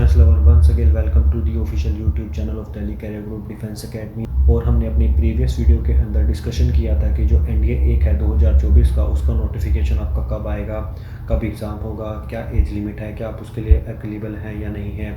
Defence lover, once again welcome to the official YouTube channel of Delhi career group defence academy. और हमने अपनी previous video के अंदर discussion किया था कि जो एनडीए 1 है 2024 का, उसका नोटिफिकेशन आपका कब आएगा, कब एग्ज़ाम होगा, क्या एज लिमिट है, क्या आप उसके लिए एलिजिबल हैं या नहीं है,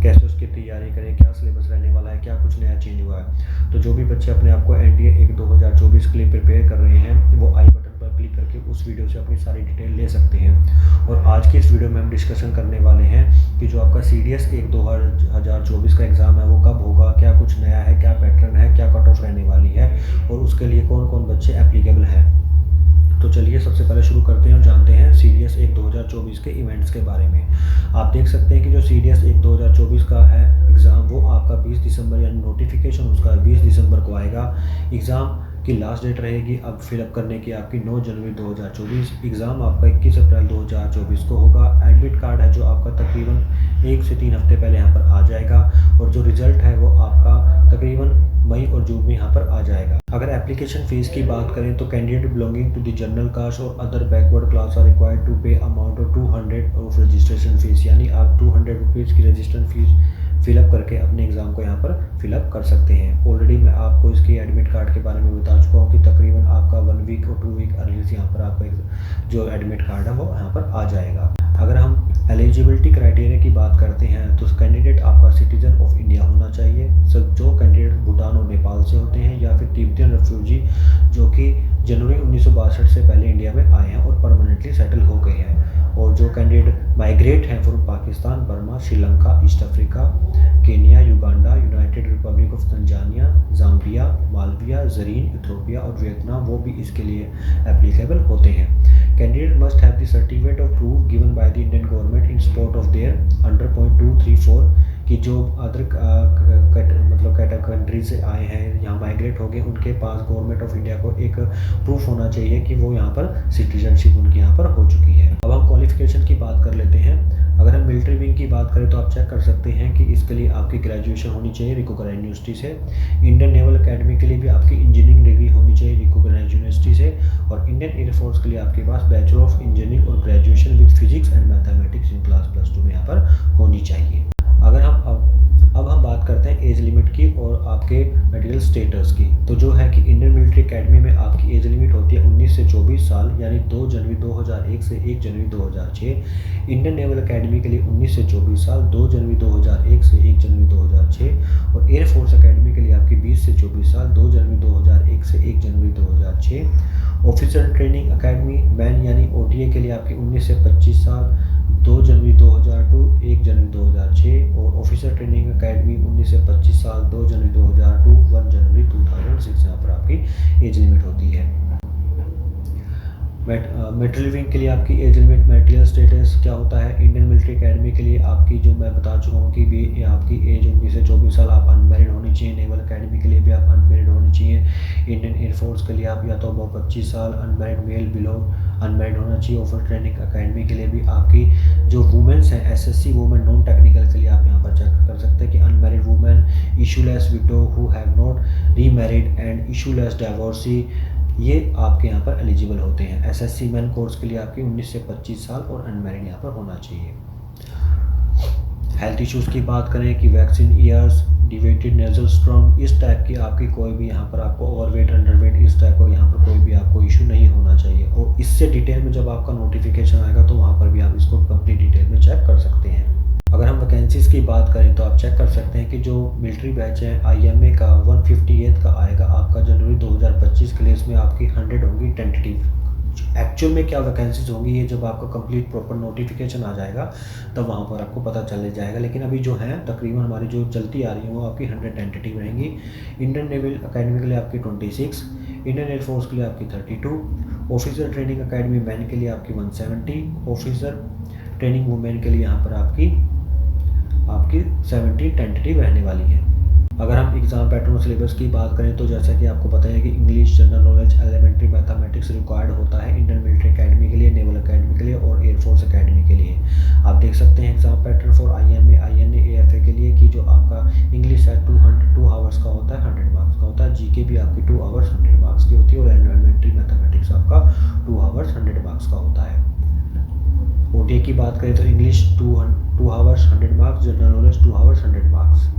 कैसे उसकी तैयारी करें, क्या सिलेबस रहने वाला है, क्या कुछ नया चेंज हुआ है। तो जो भी बच्चे अपने आप को एनडीए 1 2024 के लिए प्रिपेयर कर रहे हैं वो आई बटन पर क्लिक करके उस वीडियो से अपनी सारी डिटेल ले सकते हैं। और आज की इस वीडियो में हम डिस्कशन करने वाले हैं कि जो आपका CDS 1 2024 का एग्ज़ाम है वो कब होगा, क्या कुछ नया है, क्या पैटर्न है, क्या कट ऑफ रहने वाली है और उसके लिए कौन कौन बच्चे एप्लीकेबल हैं। तो चलिए सबसे पहले शुरू करते हैं और जानते हैं CDS 1 2024 के इवेंट्स के बारे में। आप देख सकते हैं कि जो CDS 1 2024 का है एग्ज़ाम वो आपका 20 दिसंबर यानी नोटिफिकेशन उसका 20 दिसंबर को आएगा। एग्ज़ाम की लास्ट डेट रहेगी अब फिलअप करने की आपकी 9 जनवरी 2024। एग्ज़ाम आपका 21 अप्रैल 2024 को होगा। एडमिट कार्ड है जो आपका तकरीबन 1 से 3 हफ्ते पहले यहाँ पर आ जाएगा और जो रिज़ल्ट है वो आपका तकरीबन मई और जून में यहाँ पर आ जाएगा। अगर एप्लीकेशन फ़ीस की बात करें तो candidate belonging to the general caste और other backward class are required to pay amount of 200 of registration fees, यानी आप 200 रुपीज़ की रजिस्ट्रेशन फ़ीस फिलअप करके अपने एग्ज़ाम को यहाँ पर फिलअप कर सकते हैं। ऑलरेडी मैं आपको इसकी एडमिट कार्ड के बारे में बता चुका हूँ कि तकरीबन आपका 1 वीक और 2 वीक अर्ली यहाँ पर आपका जो एडमिट कार्ड है वो यहाँ पर आ जाएगा। अगर हम एलिजिबिलिटी क्राइटेरिया की बात करते हैं तो कैंडिडेट आपका सिटीजन ऑफ इंडिया होना चाहिए। सब जो कैंडिडेट भूटान और नेपाल से होते हैं या फिर तिब्बतियन रेफ्यूजी जो कि जनवरी 1962 से पहले इंडिया में आए हैं और परमानेंटली सेटल हो गए हैं, और जो कैंडिडेट माइग्रेट हैं from Pakistan, Burma, Sri Lanka, East Africa, Kenya, Uganda, United Republic of Tanzania, Zambia, Malawi, Zaire, Ethiopia और वियतनाम, वो भी इसके लिए एप्लीकेबल होते हैं। Candidate must have the certificate of proof given by the Indian government in support of their under point 234 कि जो other country से आए हैं यहाँ माइग्रेट हो गए, उनके पास गवर्नमेंट ऑफ इंडिया को एक प्रूफ होना चाहिए कि वो यहाँ पर सिटीजनशिप उनकी यहाँ पर हो चुकी है। अब हम क्वालिफिकेशन की बात कर लेते हैं। अगर हम मिलिट्री विंग की बात करें तो आप चेक कर सकते हैं कि इसके लिए आपकी ग्रेजुएशन होनी चाहिए रिकॉग्नाइज्ड यूनिवर्सिटी से। इंडियन नेवल अकेडमी के लिए भी आपकी इंजीनियरिंग डिग्री होनी चाहिए रिकॉग्नाइज्ड यूनिवर्सिटी से। और इंडियन एयरफोर्स के लिए आपके पास बैचलर ऑफ इंजीनियरिंग और graduation with physics and mathematics in class +2 में यहाँ पर होनी चाहिए। अगर हम अब हम बात करते हैं एज लिमिट की और आपके मेडिकल स्टेटस की, तो जो है कि इंडियन मिलिट्री एकेडमी में आपकी एज लिमिट होती है 19 से 24 साल यानी 2 जनवरी 2001 से 1 जनवरी 2006। इंडियन नेवल अकेडमी के लिए 19 से 24 साल 2 जनवरी 2001 से 1 जनवरी 2006। और एयरफोर्स अकेडमी के लिए आपकी 20 से 24 साल 2 जनवरी 2001 से 1 जनवरी 2006। ऑफिसर ट्रेनिंग अकेडमी मैन यानी OTA के लिए आपकी 19 से 25 साल 2 जनवरी 2002 1 जनवरी 2006। और ऑफिसर ट्रेनिंग अकेडमी 19 से 25 साल 2 जनवरी 2002 1 जनवरी 2006 यहाँ पर आपकी एज लिमिट होती है। मेटल विंग के लिए आपकी एज लिमिट मेटेरियल स्टेटस क्या होता है। इंडियन मिलिट्री एकेडमी के लिए आपकी जो मैं बता चुका हूँ कि भी आपकी एज 19 से 24 साल आप अनमेरिड होनी चाहिए। नेवल अकेडमी के लिए भी आप अनमेरिड होनी चाहिए। इंडियन एयरफोर्स के लिए आप या तो अबव 25 साल अनमेरिड मेल बिलो अनमेरिड होना चाहिए। ऑफिसर ट्रेनिंग अकेडमी के लिए भी आपकी जो वुमेन्स हैं SSC वुमेन नॉन टेक्निकल के लिए आप यहाँ पर चेक कर सकते हैं कि unmarried women, issueless window who have not remarried and issueless divorcee, ये आपके यहाँ पर एलिजिबल होते हैं। SSC मैन कोर्स के लिए आपकी 19 से 25 साल और अनमेरिड यहाँ पर होना चाहिए। हेल्थ इश्यूज़ की बात करें कि वैक्सीन ईयर्स, डिवेटेड नेजल स्ट्रम, इस टाइप की आपकी कोई भी यहाँ पर आपको ओवरवेट अंडरवेट इस टाइप का यहाँ पर कोई भी आपको इशू नहीं होना चाहिए। और इससे डिटेल में जब आपका नोटिफिकेशन आएगा तो वहाँ पर भी आप इसको कंप्लीट डिटेल में चेक कर सकते हैं। अगर हम वैकेंसीज़ की बात करें तो आप चेक कर सकते हैं कि जो मिलिट्री बैच है IMA का 158 का आएगा आपका जनवरी 2025 के लिए, इसमें आपकी 100 होंगी टेंटेटिव। एक्चुअल में क्या वैकेंसीज होंगी ये जब आपका कंप्लीट प्रॉपर नोटिफिकेशन आ जाएगा तब वहाँ पर आपको पता चल जाएगा। लेकिन अभी जो है तकरीबन हमारी जो चलती आ रही है वो आपकी 100 टेंटेटिव रहेंगी। इंडियन नेवल अकेडमी के लिए आपकी 26, इंडियन एयरफोर्स के लिए आपकी 32, ऑफिसर ट्रेनिंग अकेडमी मैन के लिए आपकी 170, ऑफिसर ट्रेनिंग वुमेन के लिए यहाँ पर आपकी 70 टेंटेटिव रहने वाली है। अगर हम एग्ज़ाम पैटर्न और सिलेबस की बात करें तो जैसा कि आपको पता है कि English, general knowledge, elementary mathematics required होता है इंडियन मिलिट्री एकेडमी के लिए, नेवल अकेडमी के लिए और एयरफोर्स अकेडमी के लिए। आप देख सकते हैं exam pattern for IMA, INA, AFA के लिए कि जो आपका इंग्लिश है 2 आवर्स का होता है, 100 मार्क्स का होता है। GK भी आपकी 2 आवर्स 100 मार्क्स की होती है और एलिमेंट्री मैथमेटिक्स आपका 2 आवर्स 100 मार्क्स का होता है। ओटीए की बात करें तो English 2 hours 100 marks, general knowledge 2 hours 100 marks.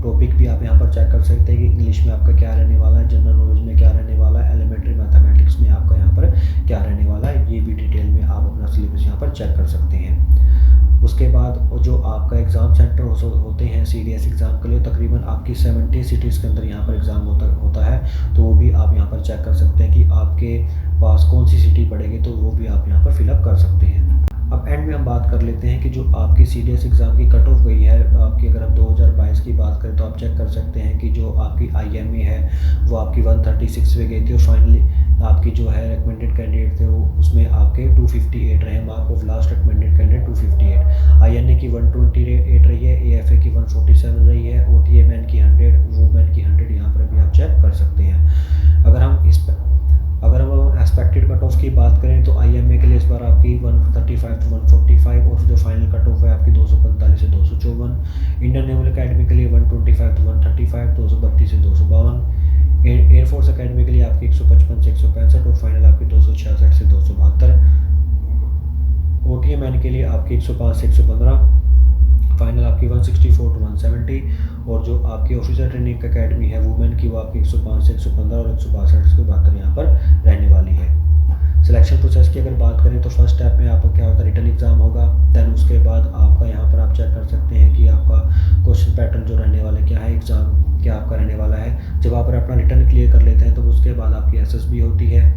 Topic भी आप यहाँ पर चेक कर सकते हैं कि इंग्लिश में आपका क्या रहने वाला है, जनरल नॉलेज में क्या रहने वाला है, एलिमेंट्री मैथमेटिक्स में आपका यहाँ पर क्या रहने वाला है, ये भी डिटेल में आप अपना सिलेबस यहाँ पर चेक कर सकते हैं। उसके बाद जो आपका एग्ज़ाम सेंटर होते हैं सीडीएस एग्ज़ाम के लिए, तकरीबन आपकी 70 सिटीज़ के अंदर यहाँ पर एग्ज़ाम होता है, तो वो भी आप यहाँ पर चेक कर सकते हैं कि आपके पास कौन सी सिटी पड़ेगी, तो वो भी आप यहाँ पर फिलअप कर सकते हैं। अब एंड में हम बात कर लेते हैं कि जो आपकी सीडीएस एग्ज़ाम की कट ऑफ गई है आपकी, अगर हम 2022 की बात करें तो आप चेक कर सकते हैं कि जो आपकी आईएमए है वो आपकी 136 पे गई थी, और फाइनली आपकी जो है रिकमेंडेड कैंडिडेट थे वो उसमें आपके 258 रहे mark of last recommended candidate 258। INA की 128 रही है, एएफए की 147 रही है, ओटीए मैन की 100, वुमेन की 100 यहाँ पर भी आप चेक कर सकते हैं। अगर हम एक्सपेक्टेड कट ऑफ की बात करें तो आईएमए के लिए इस बार आपकी 135 to 145, और जो फाइनल कट ऑफ है आपकी 245 से 254। इंडियन नेवल अकेडमी के लिए 125 to 135, 232 से 252। एयरफोर्स अकेडमी के लिए आपकी 155 से 165, और फाइनल आपकी 266 से 272। ओटीए मैन के लिए आपकी 105 से 115, फाइनल आपकी 164 to 170, और जो आपकी ऑफिसर ट्रेनिंग अकेडमी है वुमेन की वो आपकी 105 से 115 और 162 से 172 यहाँ पर रहने वाली है। सिलेक्शन प्रोसेस की अगर बात करें तो फर्स्ट स्टेप में आपका क्या होता है, रिटन एग्ज़ाम होगा। देन उसके बाद आपका यहाँ पर आप चेक कर सकते हैं कि आपका क्वेश्चन पैटर्न जो रहने वाला क्या है, एग्ज़ाम क्या आपका रहने वाला है। जब आप अपना रिटन क्लियर कर लेते हैं तो उसके बाद आपकी एसएसबी होती है।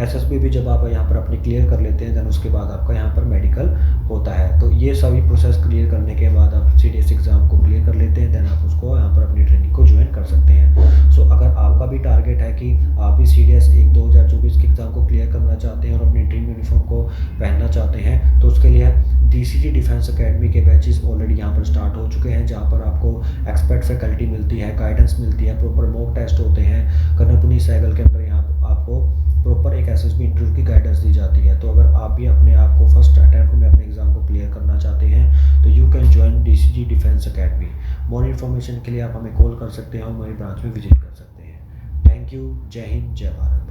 एसएसबी भी जब आप यहाँ पर अपनी क्लियर कर लेते हैं देन उसके बाद आपका यहाँ पर मेडिकल होता है। तो ये सभी प्रोसेस क्लियर करने के बाद आप सीडीएस एग्ज़ाम को क्लियर कर लेते हैं, देन आप उसको यहाँ पर अपनी ट्रेनिंग को ज्वाइन कर सकते हैं। सो अगर आपका भी टारगेट है कि आप भी सीडीएस 2024 के एग्ज़ाम को क्लियर करना चाहते हैं और अपनी ड्रीम यूनिफॉर्म को पहनना चाहते हैं, तो उसके लिए डीसीजी डिफेंस अकेडमी के बैचेस ऑलरेडी यहाँ पर स्टार्ट हो चुके हैं, जहाँ पर आपको एक्सपर्ट फैकल्टी मिलती है, गाइडेंस मिलती है, प्रॉपर मॉक टेस्ट होते हैं, कनपनी साइकिल के अंदर यहाँ आपको प्रॉपर एक एसएसबी इंटरव्यू की गाइडेंस दी जाती है। तो अगर आप भी अपने आप को फर्स्ट अटैम्प्ट में अपने एग्जाम को क्लियर करना चाहते हैं तो you can join DCG defence academy. More information के लिए आप हमें कॉल कर सकते हैं और हमारी ब्रांच में विजिट कर सकते हैं। Thank you. जय हिंद, जय भारत।